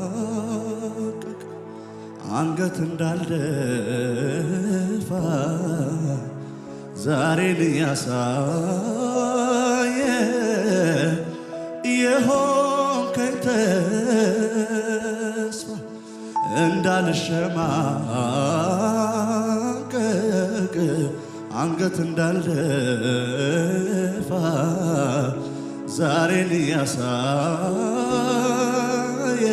እንዳልሸማቀቅ አንገት እንዳልደፋ ዛሬን ያሳየ የሆንከኝ ተስፋ እንዳልሸማቀቅ አንገት እንዳልደፋ ዛሬን ያሳየ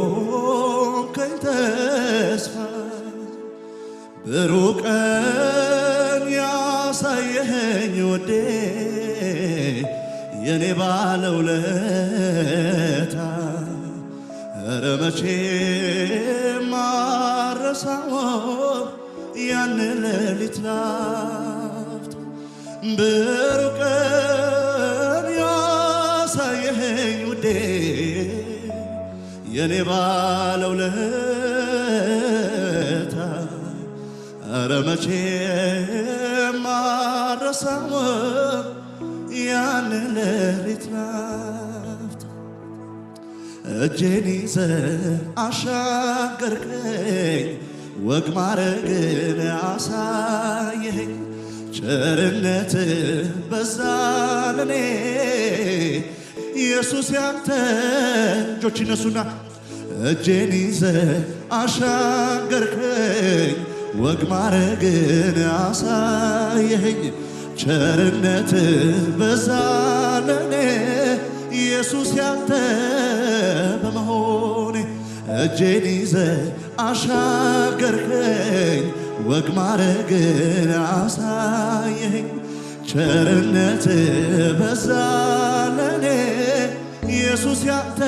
የሆንከኝ ተስፋ ብሩህ ቀን ያሳየኸኝ ወዴ የኔ ባለውለታ ኧረ መቼም አልረሳው ያን ሌሊት ላፍታ ብሩህ ቀን ያሳየኸኝ ውዴ የኔ ባለውለታ ኧረ መቼም አልረሳው ያን ሌሊት ላፍታ እጄን ይዘህ አሻገርከኝ ወግ ማረግን አሳየኸኝ ቸርነት በዛልኔ ኢየሱስ ያንተ እጆች ይነሱና እጄን ይዘህ አሻገርከኝ ወግ ማረግን አሳየኸኝ ቸርነት በዛልኔ ኢየሱስ ያንተ በመሆኔ እጄን ይዘህ አሻገርከኝ ወግ ማረግን አሳየኸኝ ቸርነት በዛልኔ ኢየሱስ ያንተ